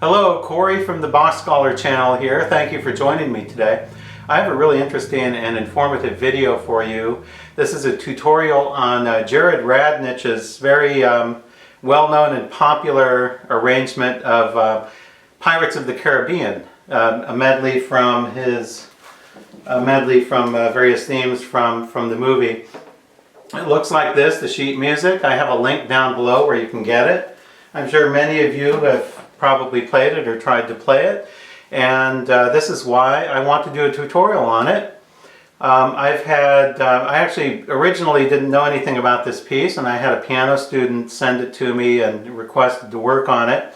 Hello, Corey from the BachScholar channel here. Thank you for joining me today. I have a really interesting and informative video for you. This is a tutorial on Jared Radnich's very well-known and popular arrangement of Pirates of the Caribbean, a medley from various themes from the movie. It looks like this, the sheet music. I have a link down below where you can get it. I'm sure many of you have probably played it or tried to play it, and this is why I want to do a tutorial on it. I actually originally didn't know anything about this piece, and I had a piano student send it to me and requested to work on it.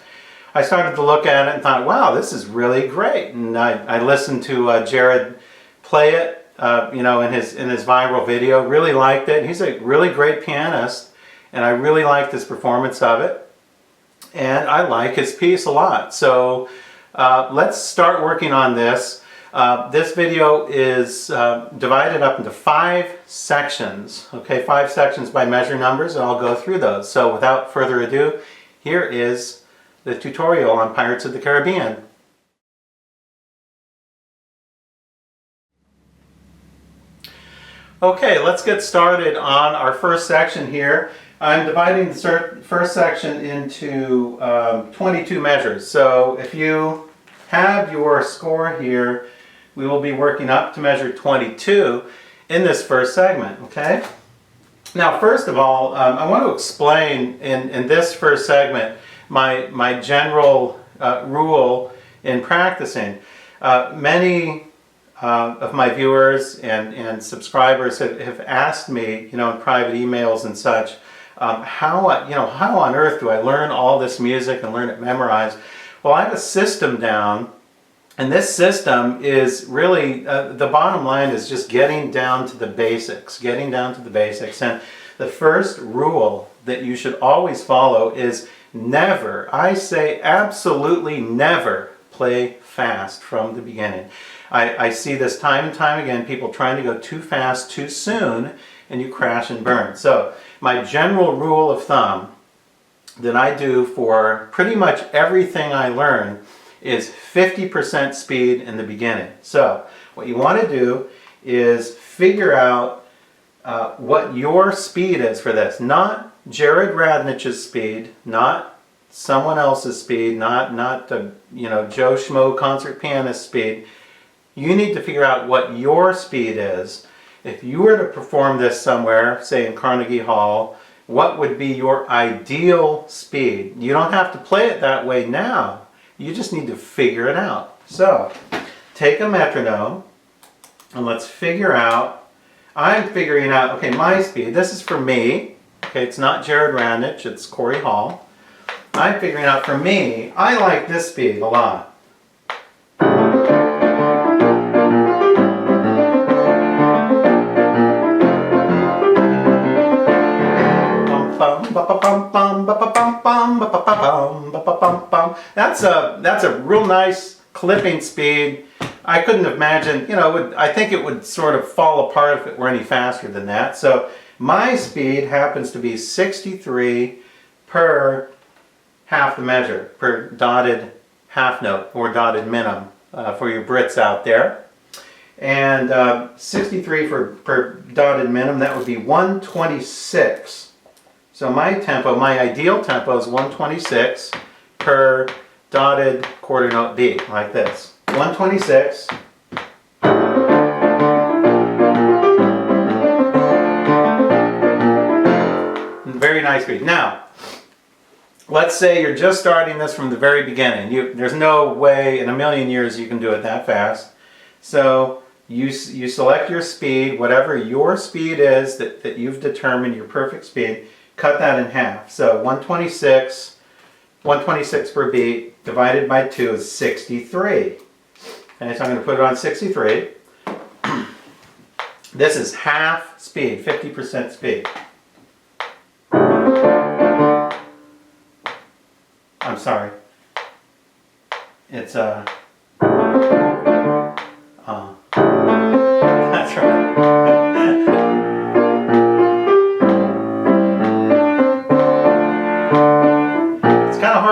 I started to look at it and thought, wow, this is really great, and I listened to Jared play it in his viral video. Really liked it. He's a really great pianist, and I really liked his performance of it. And I like his piece a lot. So let's start working on this. This video is divided up into 5 sections. Okay, 5 sections by measure numbers, and I'll go through those. So without further ado, here is the tutorial on Pirates of the Caribbean. Okay, let's get started on our first section here. I'm dividing the first section into 22 measures. So if you have your score here, we will be working up to measure 22 in this first segment, okay? Now, first of all, I want to explain in this first segment my general rule in practicing. Many of my viewers and subscribers have asked me, in private emails and such, how on earth do I learn all this music and learn it memorized? Well, I have a system down, and this system is really, the bottom line is just getting down to the basics, And the first rule that you should always follow is never, I say absolutely never, play fast from the beginning. I see this time and time again, people trying to go too fast too soon, and you crash and burn. So my general rule of thumb that I do for pretty much everything I learn is 50% speed in the beginning. So what you want to do is figure out what your speed is for this. Not Jared Radnich's speed, not someone else's speed, not the Joe Schmo concert pianist speed. You need to figure out what your speed is. If you were to perform this somewhere, say in Carnegie Hall, what would be your ideal speed? You don't have to play it that way now. You just need to figure it out. So, take a metronome, and let's figure out, I'm figuring out, okay, my speed, this is for me. Okay, it's not Jared Radnich, it's Corey Hall. I'm figuring out for me, I like this speed a lot. That's a real nice clipping speed. I couldn't imagine, I think it would sort of fall apart if it were any faster than that. So my speed happens to be 63 per half the measure, per dotted half note or dotted minim for your Brits out there. And 63 per dotted minim, that would be 126. So my tempo, my ideal tempo is 126 per dotted quarter note beat, like this. 126. Very nice beat. Now, let's say you're just starting this from the very beginning. There's no way in a million years you can do it that fast. So you select your speed, whatever your speed is that you've determined, your perfect speed. Cut that in half. So 126 per beat divided by 2 is 63. And so I'm going to put it on 63. This is half speed, 50% speed. I'm sorry. It's that's right.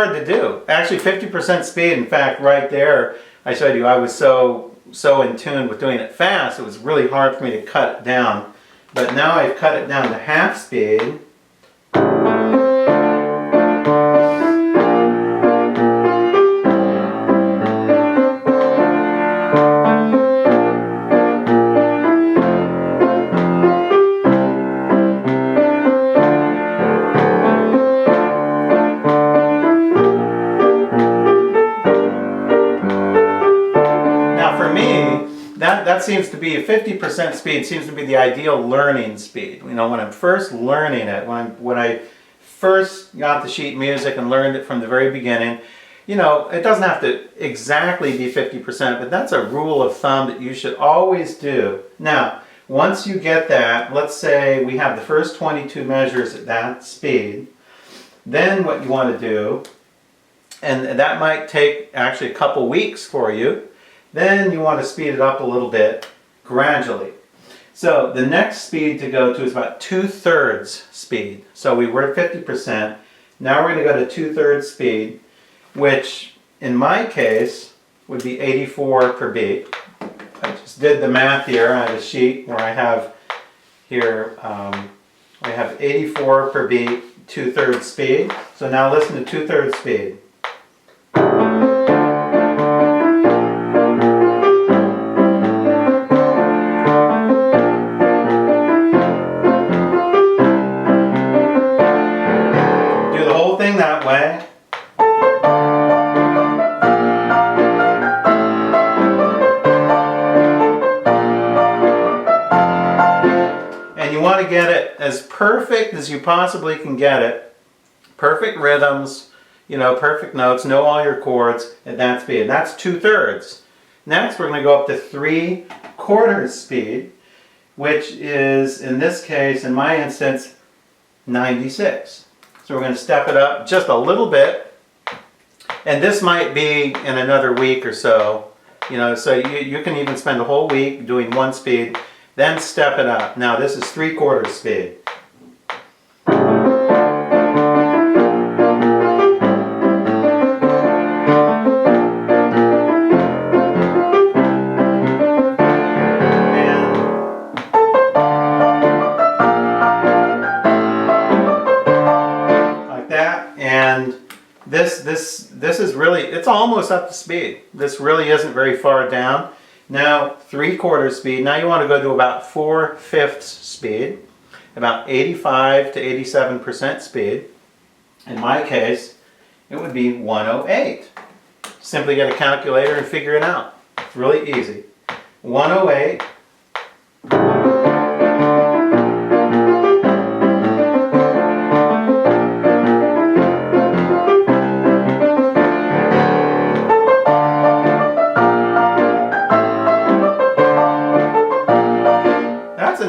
hard to do. Actually, 50% speed, in fact, right there, I showed you I was so in tune with doing it fast, it was really hard for me to cut it down. But now I've cut it down to half speed. That seems to be 50% speed seems to be the ideal learning speed. You know, when I'm first learning it, when I first got the sheet music and learned it from the very beginning, you know, it doesn't have to exactly be 50%, but that's a rule of thumb that you should always do. Now, once you get that, let's say we have the first 22 measures at that speed, then what you want to do, and that might take actually a couple weeks for you, then you want to speed it up a little bit gradually. So the next speed to go to is about 2/3 speed. So we were at 50%. Now we're going to go to 2/3 speed, which in my case would be 84 per beat. I just did the math here. I have a sheet where I have here, I have 84 per beat, 2/3 speed. So now listen to 2/3 speed. That way. And you want to get it as perfect as you possibly can get it. Perfect rhythms, you know, perfect notes, know all your chords at that speed. And that's 2/3. Next, we're going to go up to 3/4 speed, which is, in this case, in my instance, 96. So we're going to step it up just a little bit, and this might be in another week or so, you know, so you can even spend a whole week doing one speed, then step it up. Now this is 3/4 speed. This is really, it's almost up to speed. This really isn't very far down. Now 3/4 speed. Now you want to go to about 4/5 speed, about 85 to 87% speed. In my case, it would be 108. Simply get a calculator and figure it out. It's really easy. 108.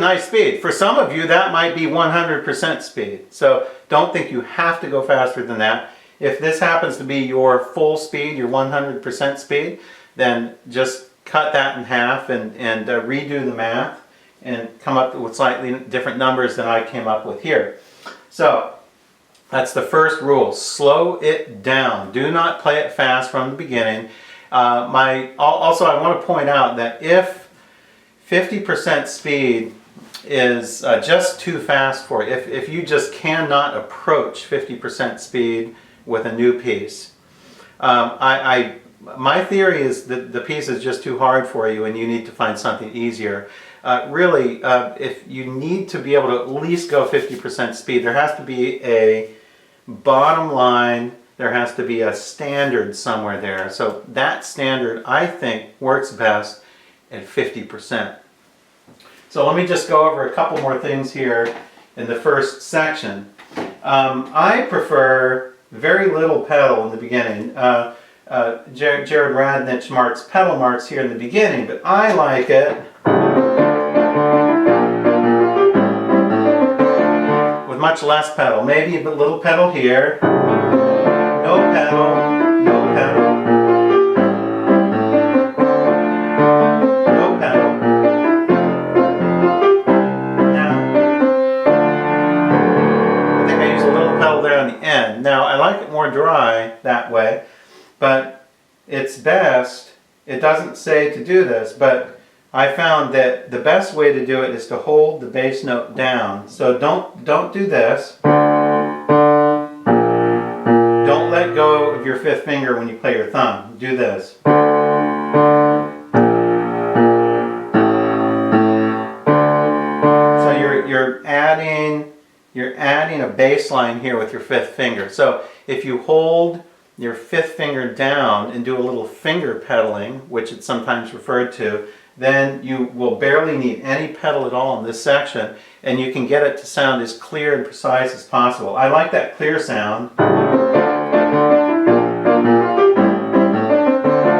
Nice speed. For some of you, that might be 100% speed. So don't think you have to go faster than that. If this happens to be your full speed, your 100% speed, then just cut that in half and redo the math and come up with slightly different numbers than I came up with here. So that's the first rule. Slow it down. Do not play it fast from the beginning. Also, I want to point out that if 50% speed is just too fast for you, if you just cannot approach 50% speed with a new piece, my theory is that the piece is just too hard for you and you need to find something easier. Really, if you need to be able to at least go 50% speed, there has to be a bottom line, there has to be a standard somewhere there. So that standard, I think, works best at 50%. So let me just go over a couple more things here in the first section. I prefer very little pedal in the beginning. Jared Radnich marks pedal marks here in the beginning, but I like it with much less pedal. Maybe a little pedal here, no pedal, no pedal. Now like it more dry that way, but it's best, it doesn't say to do this, but I found that the best way to do it is to hold the bass note down. So don't do this. Don't let go of your fifth finger when you play your thumb. Do this. So you're adding a bass line here with your fifth finger. So if you hold your fifth finger down and do a little finger pedaling, which it's sometimes referred to, then you will barely need any pedal at all in this section, and you can get it to sound as clear and precise as possible. I like that clear sound.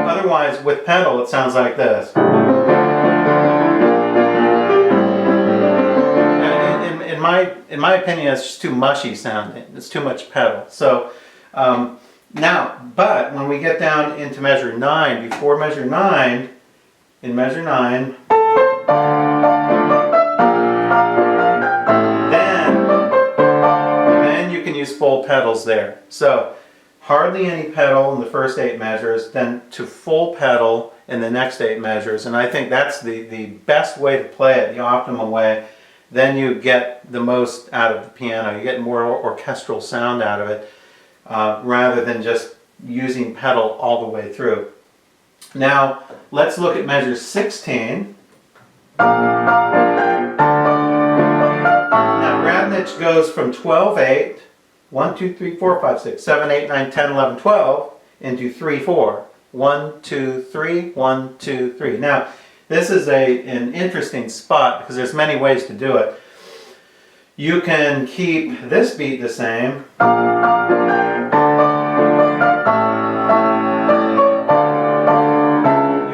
Otherwise, with pedal, it sounds like this. In my opinion, it's just too mushy sounding. It's too much pedal. So now, but when we get down into measure 9, before measure 9, in measure 9, then you can use full pedals there. So hardly any pedal in the first 8 measures, then to full pedal in the next 8 measures. And I think that's the best way to play it, the optimal way. Then you get the most out of the piano. You get more orchestral sound out of it, rather than just using pedal all the way through. Now, let's look at measure 16. Now, Radnich goes from 12-8, 1, 2, 3, 4, 5, 6, 7, 8, 9, 10, 11, 12, into 3-4. 1, 2, 3, 1, 2, 3. Now, this is an interesting spot because there's many ways to do it. You can keep this beat the same.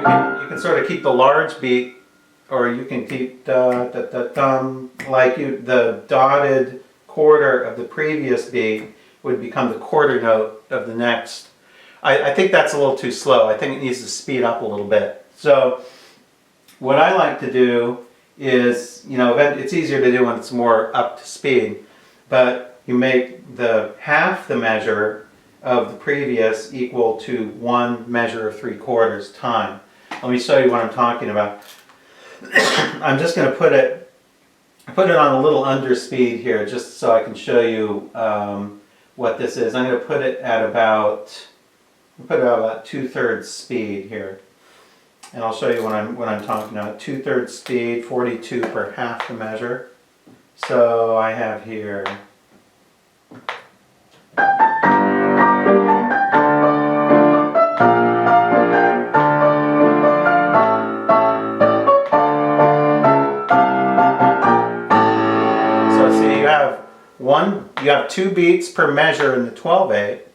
You can sort of keep the large beat, or you can keep like the dotted quarter of the previous beat would become the quarter note of the next. I think that's a little too slow. I think it needs to speed up a little bit. So what I like to do is, it's easier to do when it's more up to speed, but you make the half the measure of the previous equal to 1 measure of 3/4 time. Let me show you what I'm talking about. I'm just going to put it on a little under speed here, just so I can show you what this is. I'm going to put it at about 2/3 speed here. And I'll show you what I'm talking about. 2/3 speed, 42 per half the measure. So I have here. So see, you have 2 beats per measure in the 12/8,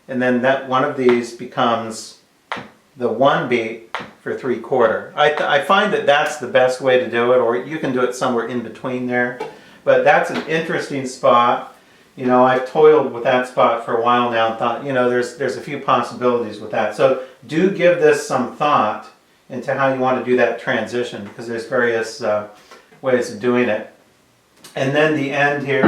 and then that one of these becomes the 1 beat for 3/4. I find that that's the best way to do it, or you can do it somewhere in between there. But that's an interesting spot. I've toiled with that spot for a while now and thought, there's a few possibilities with that. So do give this some thought into how you want to do that transition, because there's various ways of doing it. And then the end here.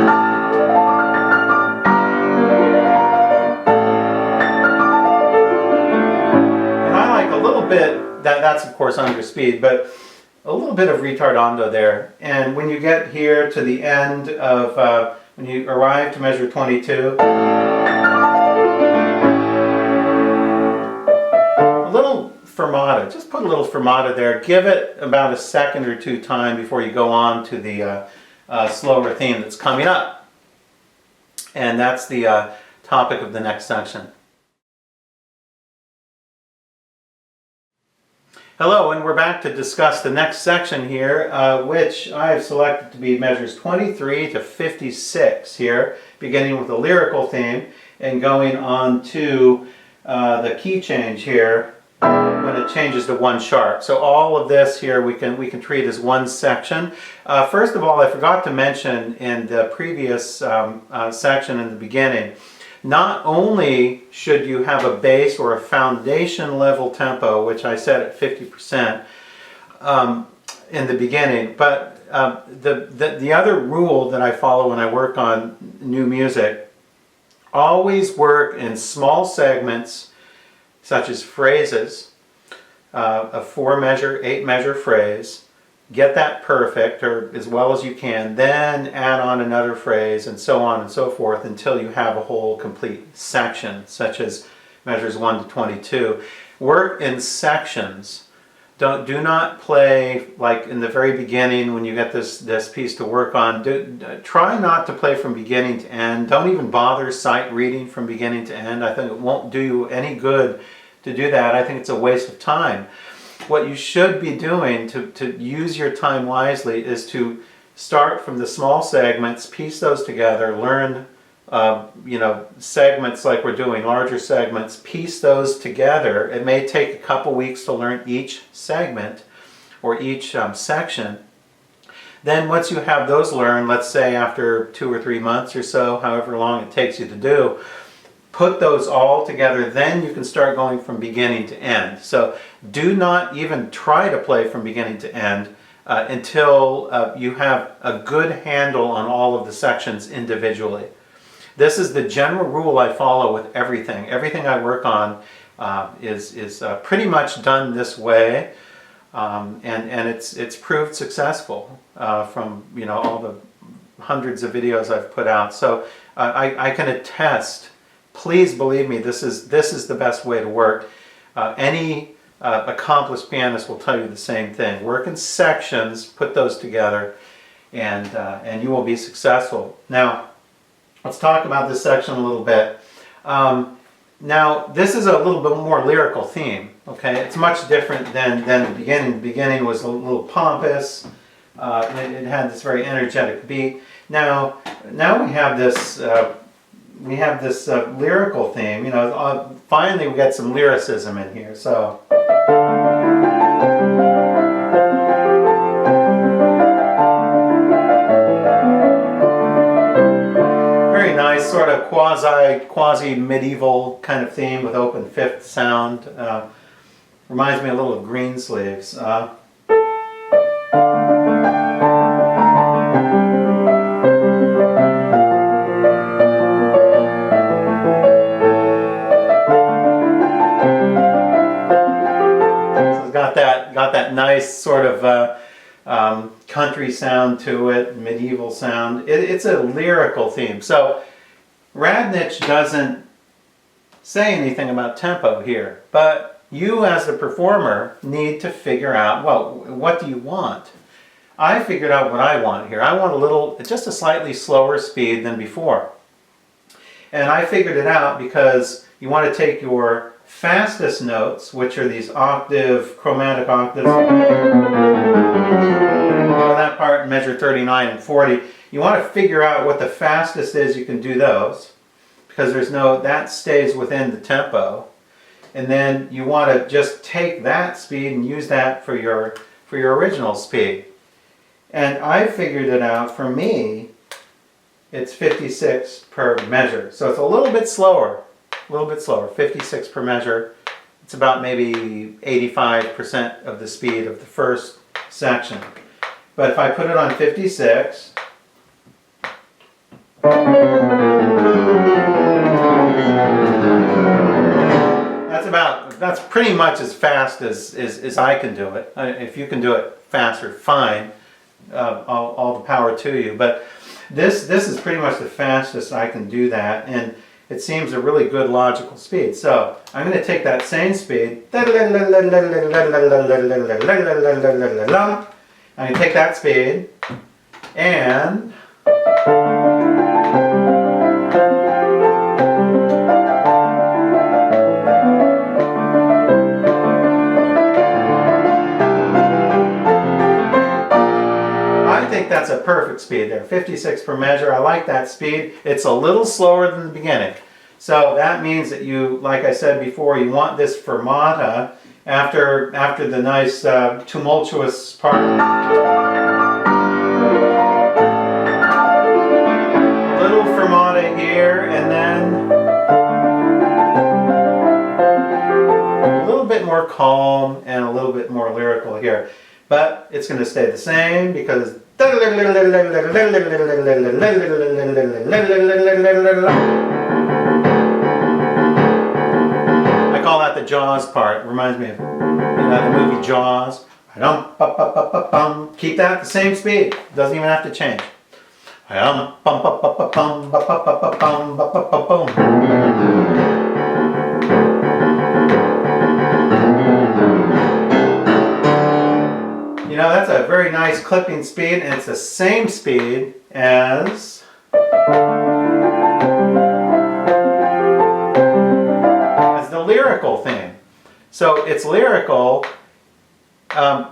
That's of course under speed, but a little bit of ritardando there. And when you get here to the end of, when you arrive to measure 22, a little fermata, just put a little fermata there. Give it about a second or 2 time before you go on to the slower theme that's coming up. And that's the topic of the next section. Hello, and we're back to discuss the next section here, which I've selected to be measures 23 to 56 here, beginning with a lyrical theme and going on to the key change here when it changes to 1 sharp. So all of this here we can treat as one section. First of all, I forgot to mention in the previous section in the beginning, not only should you have a bass or a foundation level tempo, which I set at 50% in the beginning, but the other rule that I follow when I work on new music Always work in small segments, such as phrases, a 4-measure, 8-measure phrase. Get that perfect, or as well as you can, then add on another phrase, and so on and so forth until you have a whole complete section, such as measures 1 to 22. Work in sections. Do not play like in the very beginning when you get this piece to work on. Try not to play from beginning to end. Don't even bother sight reading from beginning to end. I think it won't do you any good to do that. I think it's a waste of time. What you should be doing to use your time wisely is to start from the small segments, piece those together, learn segments like we're doing, larger segments, piece those together. It may take a couple weeks to learn each segment or each section. Then once you have those learned, let's say after 2 or 3 months or so, however long it takes you to do, put those all together, then you can start going from beginning to end. So do not even try to play from beginning to end until you have a good handle on all of the sections individually. This is the general rule I follow with everything. Everything I work on is pretty much done this way, and it's proved successful from all the hundreds of videos I've put out. So I can attest. Please believe me, this is the best way to work. Any accomplished pianist will tell you the same thing. Work in sections, put those together, and you will be successful. Now, let's talk about this section a little bit. Now, this is a little bit more lyrical theme. Okay, it's much different than the beginning. The beginning was a little pompous. It had this very energetic beat. Now we have this. Lyrical theme. Finally we got some lyricism in here. So. Very nice, sort of quasi medieval kind of theme with open fifth sound. Reminds me a little of Greensleeves. Got that nice sort of country sound to it, medieval sound. It's a lyrical theme. So Radnich doesn't say anything about tempo here, but you as the performer need to figure out, well, what do you want? I figured out what I want here. I want just a slightly slower speed than before. And I figured it out because you want to take your fastest notes, which are these chromatic octaves, that part in measure 39 and 40, you want to figure out what the fastest is you can do those, because that stays within the tempo, and then you want to just take that speed and use that for your original speed. And I figured it out. For me, it's 56 per measure, so it's a little bit slower. 56 per measure. It's about maybe 85% of the speed of the first section. But if I put it on 56, that's pretty much as fast as I can do it. If you can do it faster, fine. All the power to you. But this is pretty much the fastest I can do that, and it seems a really good logical speed. So I'm going to take that same speed. I'm going to take that speed and that's a perfect speed there, 56 per measure. I like that speed. It's a little slower than the beginning. So that means that you, like I said before, you want this fermata after the nice tumultuous part. A little fermata here, and then a little bit more calm and a little bit more lyrical here. But it's going to stay the same because and call that the Jaws part. It reminds me of the movie Jaws. Keep that at the same speed. Doesn't even have to change. That's a very nice clipping speed, and it's the same speed as the lyrical theme. So it's lyrical.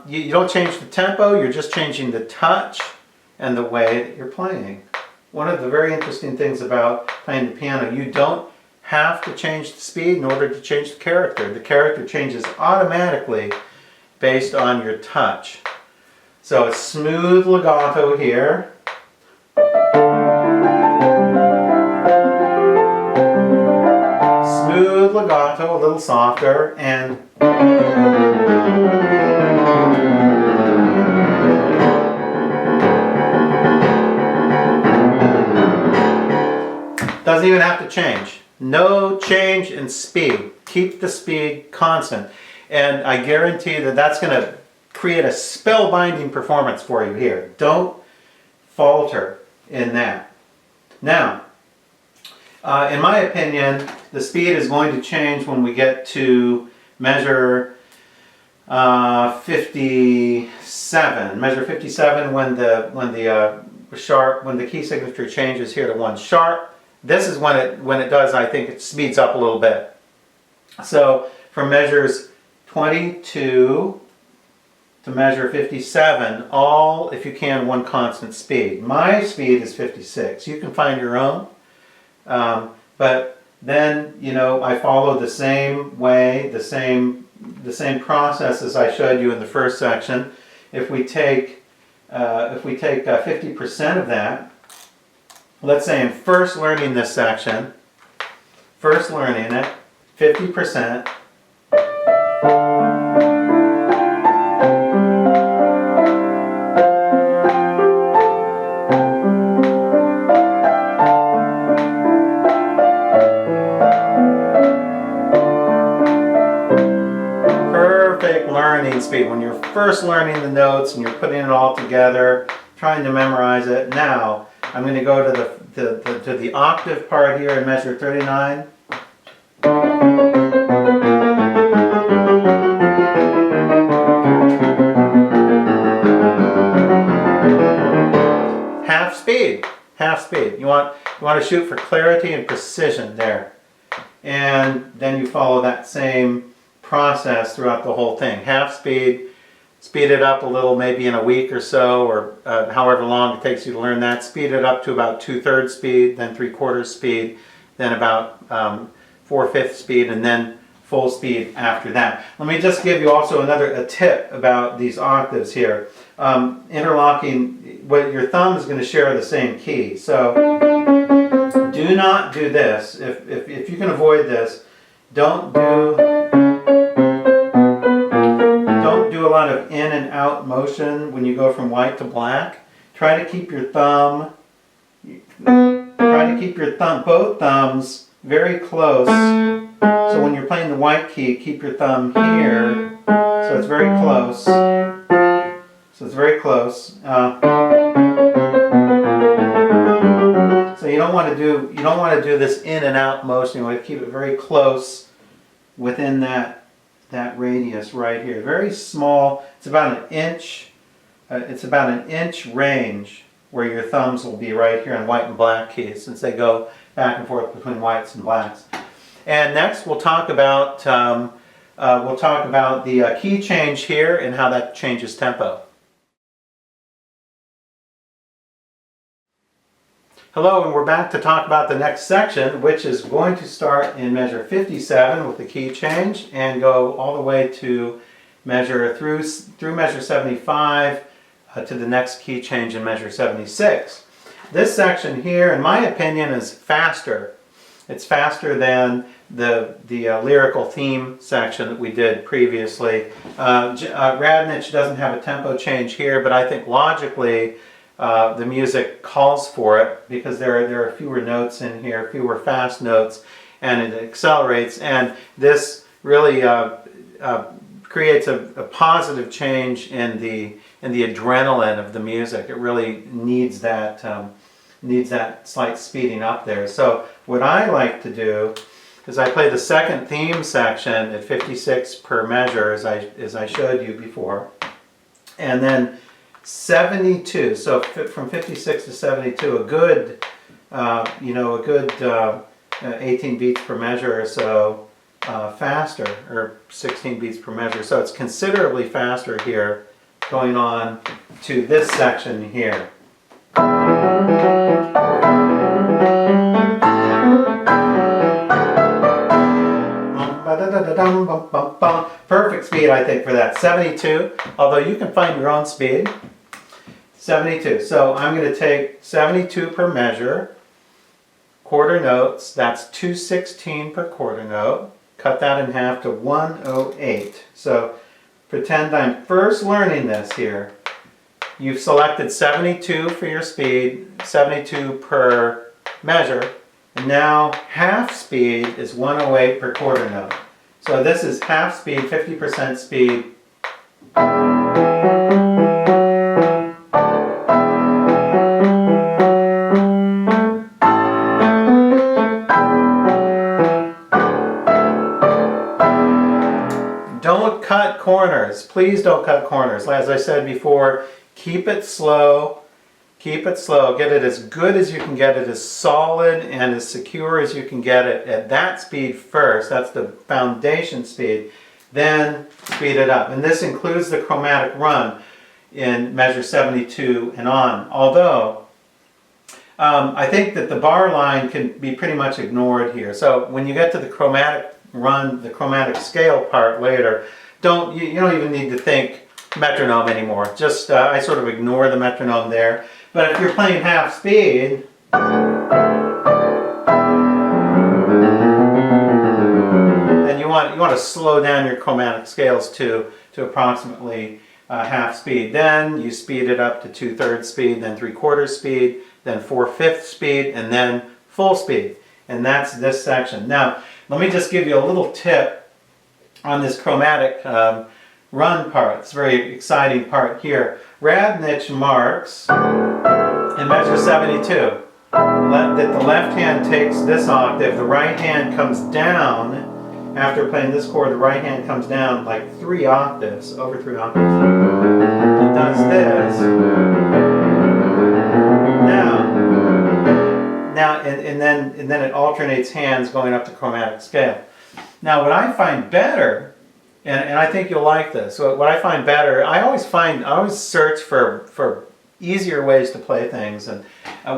You don't change the tempo, you're just changing the touch and the way that you're playing. One of the very interesting things about playing the piano, you don't have to change the speed in order to change the character. The character changes automatically based on your touch. So it's smooth legato here. Smooth legato, a little softer, and doesn't even have to change. No change in speed. Keep the speed constant. And I guarantee that that's going to create a spellbinding performance for you here. Don't falter in that. Now, in my opinion, the speed is going to change when we get to measure 57. Measure 57 when the key signature changes here to 1 sharp. This is when it does, I think it speeds up a little bit. So from measures 22 to measure 57, all, if you can, one constant speed. My speed is 56. You can find your own. But then, I follow the same way, the same process as I showed you in the first section. If we take 50% of that, let's say I'm first learning this section, first learning it, 50%. Perfect learning speed. When you're first learning the notes and you're putting it all together, trying to memorize it. Now, I'm going to go to the octave part here and measure 39. Half speed. Half speed. You want to shoot for clarity and precision there. And then you follow that same process throughout the whole thing. Half speed. Speed it up a little, maybe in a week or so, or however long it takes you to learn that. Speed it up to about 2/3 speed, then 3/4 speed, then about 4/5 speed, and then full speed after that. Let me just give you also a tip about these octaves here. Interlocking, your thumb is going to share the same key. So do not do this. If you can avoid this, don't do a lot of in and out motion when you go from white to black. Try to keep your both thumbs very close. So when you're playing the white key, keep your thumb here. So it's very close. So you don't want to do this in and out motion. You want to keep it very close within that radius right here. Very small. It's about an inch. It's about an inch range where your thumbs will be right here on white and black keys, since they go back and forth between whites and blacks. And next, we'll talk about the key change here and how that changes tempo. Hello, and we're back to talk about the next section, which is going to start in measure 57 with the key change and go all the way to measure through measure 75 to the next key change in measure 76. This section here, in my opinion, is faster. It's faster than the lyrical theme section that we did previously. Radnich doesn't have a tempo change here, but I think logically the music calls for it because there are fewer notes in here, fewer fast notes, and it accelerates. And this really creates a positive change in the adrenaline of the music. It really needs that slight speeding up there. So what I like to do is I play the second theme section at 56 per measure, as I showed you before, and then 72. So from 56 to 72, a good 18 beats per measure or so faster, or 16 beats per measure. So it's considerably faster here, going on to this section here. Perfect speed, I think, for that. 72, although you can find your own speed. 72. So I'm going to take 72 per measure, quarter notes. That's 216 per quarter note. Cut that in half to 108. So pretend I'm first learning this here. You've selected 72 for your speed, 72 per measure, and now half speed is 108 per quarter note. So this is half speed, 50% speed. Don't cut corners. Please don't cut corners. As I said before, keep it slow. Keep it slow. Get it as good as you can get it, as solid and as secure as you can get it at that speed first. That's the foundation speed. Then speed it up. And this includes the chromatic run in measure 72 and on. Although, I think that the bar line can be pretty much ignored here. So when you get to the chromatic run, the chromatic scale part later, you don't even need to think metronome anymore. Just I sort of ignore the metronome there. But if you're playing half speed, then you want to slow down your chromatic scales to approximately half speed. Then you speed it up to 2/3 speed, then 3/4 speed, then 4/5 speed, and then full speed. And that's this section. Now, let me just give you a little tip on this chromatic run part. It's a very exciting part here. Radnich marks in measure 72 that the left hand takes this octave, the right hand comes down. After playing this chord, the right hand comes down like 3 octaves, over 3 octaves. It does this. Now, and then it alternates hands going up the chromatic scale. Now, what I find better, and I think you'll like this. So what I find better, I always search for easier ways to play things, and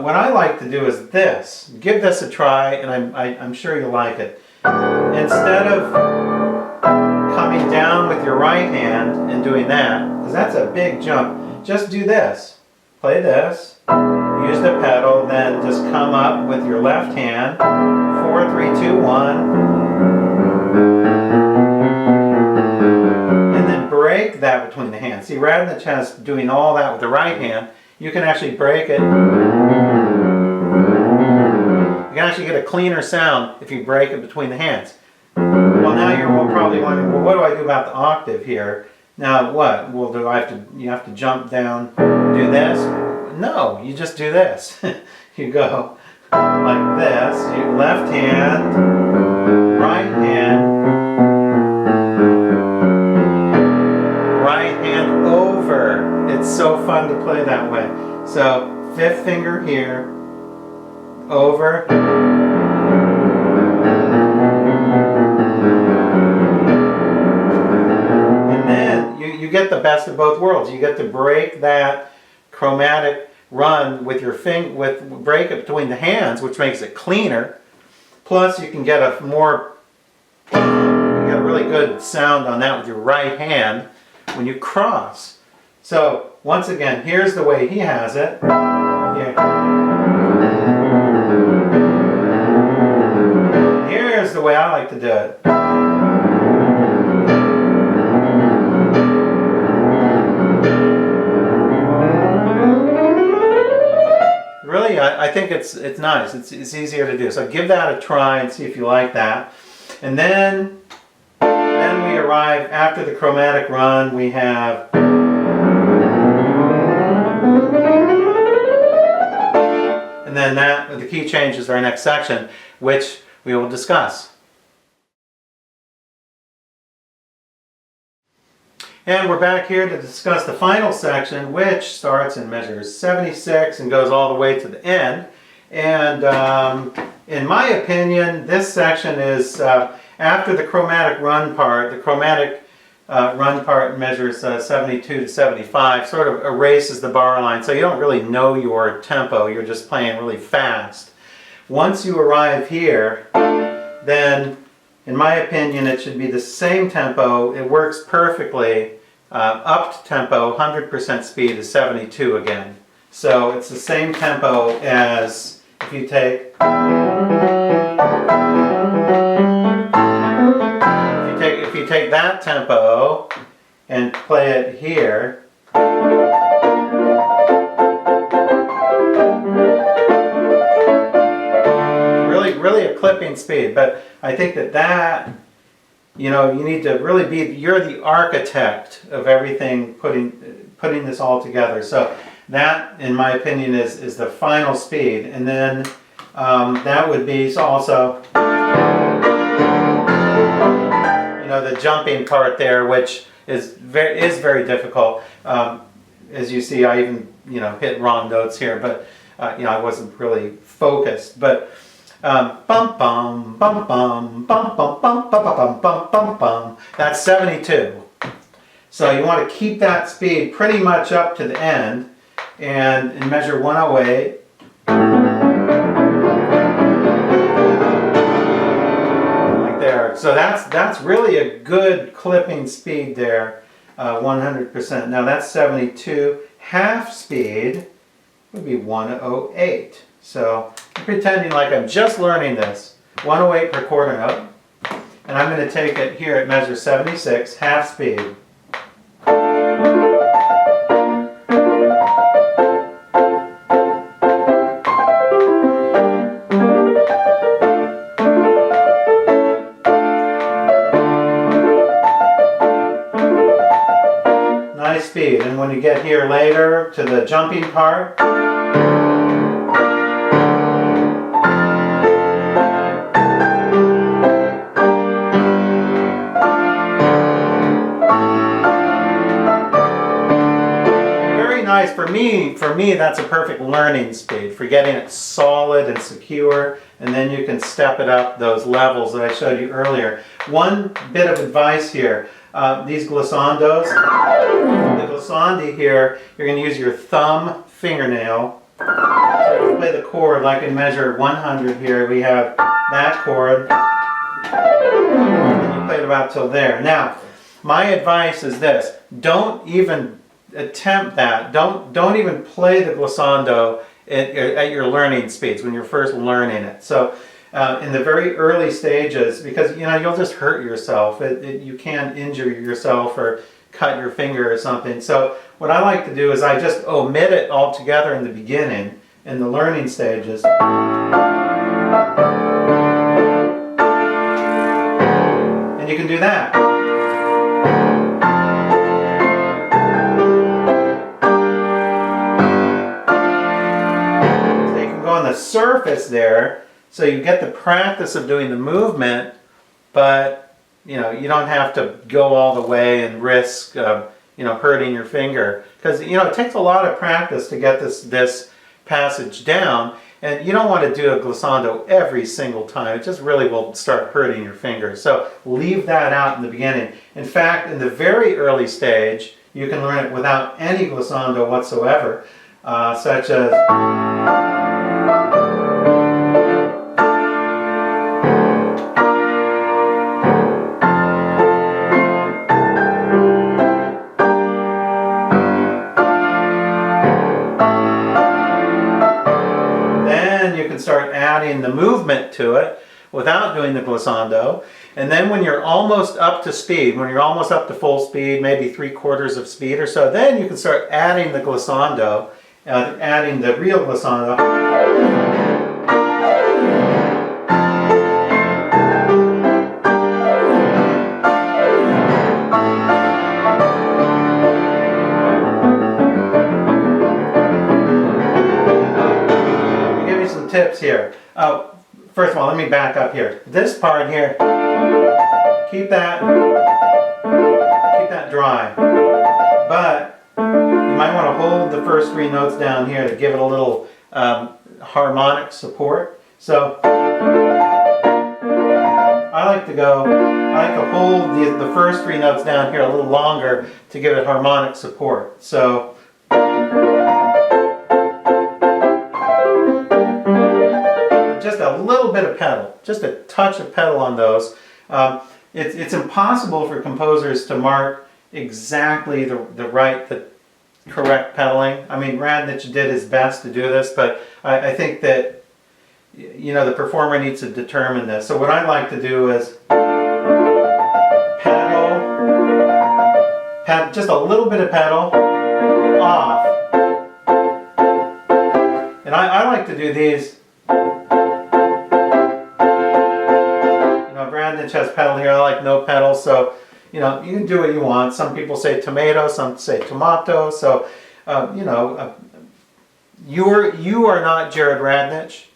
what I like to do is this. Give this a try, and I'm sure you'll like it. Instead of coming down with your right hand and doing that, because that's a big jump, just do this. Play this. Use the pedal, then just come up with your left hand. 4, 3, 2, 1. Break that between the hands. See, rather than just doing all that with the right hand, you can actually break it. You can actually get a cleaner sound if you break it between the hands. Well, now you're probably wondering, well, what do I do about the octave here? Now, what? Well, you have to jump down, do this? No, you just do this. You go like this. Your left hand, right hand, over. It's so fun to play that way. So 5th finger here, over. And then you get the best of both worlds. You get to break that chromatic run with your break it between the hands, which makes it cleaner. Plus you can get a really good sound on that with your right hand when you cross. So once again, here's the way he has it. Here. Here's the way I like to do it. Really, I think it's nice. It's easier to do. So give that a try and see if you like that. And then then we arrive after the chromatic run, we have and then the key change is our next section, which we will discuss. And we're back here to discuss the final section, which starts in measure 76 and goes all the way to the end. And in my opinion, this section is after the chromatic run part. The chromatic run part measures 72 to 75, sort of erases the bar line, so you don't really know your tempo, you're just playing really fast. Once you arrive here, then in my opinion it should be the same tempo. It works perfectly. Up tempo, 100% speed is 72 again. So it's the same tempo as if you take that tempo and play it here. Really a clipping speed, but I think that you know, you need to really you're the architect of everything, putting this all together. So that, in my opinion, is the final speed. And then that would be also, you know, the jumping part there, which is very difficult. As you see, I even, you know, hit wrong notes here, but you know, I wasn't really focused. But bum bum bum bum bum bum bum bum bum bum bum bum. That's 72. So you want to keep that speed pretty much up to the end, and in measure 108. Like there. So that's really a good clipping speed there, 100%. Now that's 72. Half speed would be 108. So I'm pretending like I'm just learning this. 108 per quarter note. And I'm going to take it here at measure 76, half speed. Nice speed. And when you get here later to the jumping part, for me, that's a perfect learning speed for getting it solid and secure, and then you can step it up those levels that I showed you earlier. One bit of advice here, these glissandos, the glissandi here, you're going to use your thumb fingernail. So you play the chord like in measure 100 here, we have that chord, and you play it about till there. Now, my advice is this: don't even attempt that. Don't even play the glissando at your learning speeds when you're first learning it. So in the very early stages, because you know you'll just hurt yourself. You can injure yourself or cut your finger or something. So what I like to do is I just omit it altogether in the beginning, in the learning stages. And you can do that. The surface there, so you get the practice of doing the movement, but you know you don't have to go all the way and risk you know hurting your finger, because you know it takes a lot of practice to get this passage down, and you don't want to do a glissando every single time. It just really will start hurting your fingers. So leave that out in the beginning. In fact, in the very early stage, you can learn it without any glissando whatsoever, such as start adding the movement to it without doing the glissando. And then when you're almost up to speed, when you're almost up to full speed, maybe 3/4 of speed or so, then you can start adding the glissando, adding the real glissando. some tips here. First of all, let me back up here. This part here, keep that dry. But you might want to hold the first three notes down here to give it a little harmonic support. So I like to hold the first three notes down here a little longer to give it harmonic support. So just a little bit of pedal, just a touch of pedal on those. It's impossible for composers to mark exactly the correct pedaling. I mean, Radnich did his best to do this, but I think that the performer needs to determine this. So what I like to do is pedal, just a little bit of pedal, off. And I like to do these. Radnich has pedal here. I like no pedal, so you can do what you want. Some people say tomato, some say tomato. So you are not Jared Radnich,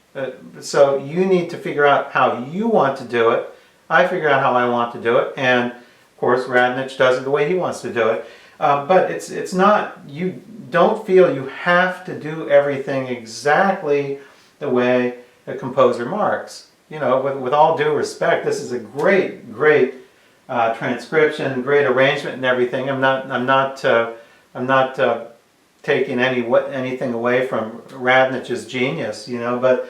so you need to figure out how you want to do it. I figure out how I want to do it, and of course Radnich does it the way he wants to do it. But it's not, you don't feel you have to do everything exactly the way a composer marks. With all due respect, this is a great transcription, great arrangement, and everything. I'm not taking anything away from Radnich's genius, but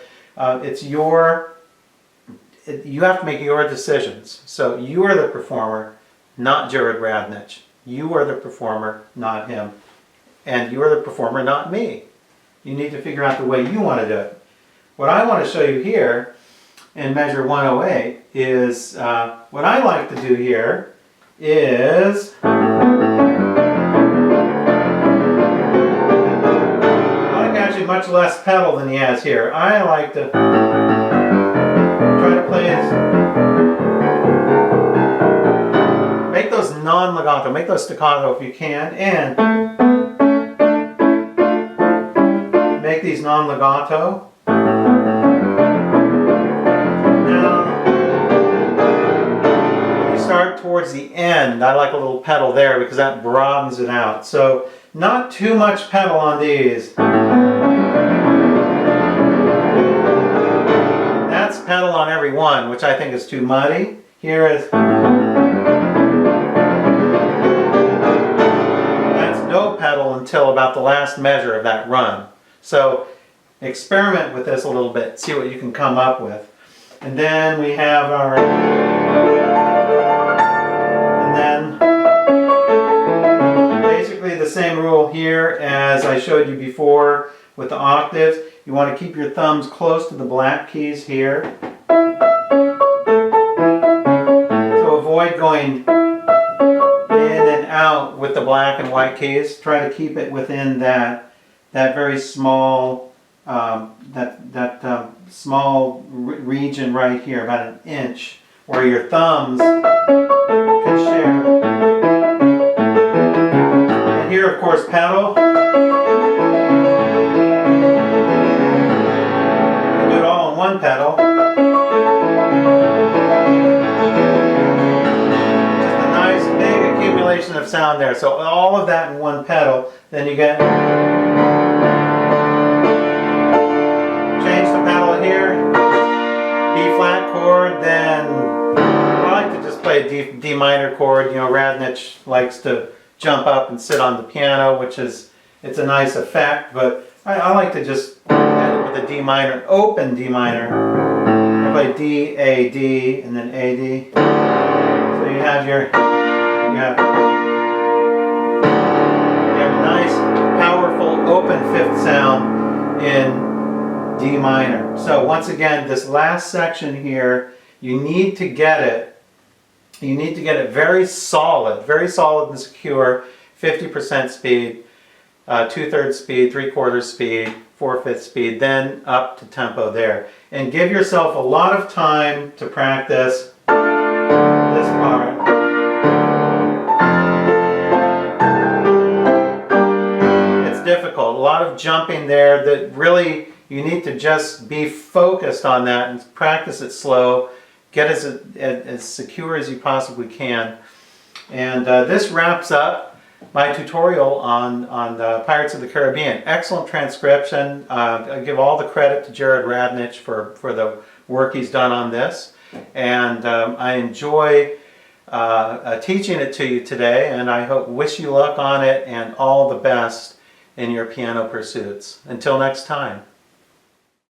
you have to make your decisions. So you are the performer, not Jared Radnich. You are the performer, not him, and you are the performer, not me. You need to figure out the way you want to do it. What I want to show you here in measure 108 is, what I like to do here is, I like actually much less pedal than he has here. I like to try to play make those non-legato, make those staccato if you can, and make these non-legato. Start towards the end, I like a little pedal there because that broadens it out. So not too much pedal on these. That's pedal on every one, which I think is too muddy. Here is, that's no pedal until about the last measure of that run. So experiment with this a little bit, see what you can come up with. And then we have our, the same rule here as I showed you before with the octaves. You want to keep your thumbs close to the black keys here. So avoid going in and out with the black and white keys. Try to keep it within that very small small region right here, about an inch, where your thumbs can share. Here, of course, pedal. You can do it all in one pedal. Just a nice big accumulation of sound there. So all of that in one pedal. Then you get, change the pedal here, B flat chord. Then I like to just play a D minor chord. Radnich likes to jump up and sit on the piano, which is, it's a nice effect, but I like to just end it with a D minor, open D minor. I play D, A, D, and then A, D. So you have a nice, powerful, open fifth sound in D minor. So once again, this last section here, you need to get it very solid and secure, 50% speed, 2/3 speed, 3/4 speed, 4/5 speed, then up to tempo there. And give yourself a lot of time to practice this part. It's difficult, a lot of jumping there that really You need to just be focused on that and practice it slow. Get as secure as you possibly can. And this wraps up my tutorial on Pirates of the Caribbean. Excellent transcription. I give all the credit to Jared Radnich for the work he's done on this. And I enjoy teaching it to you today, and I wish you luck on it and all the best in your piano pursuits. Until next time.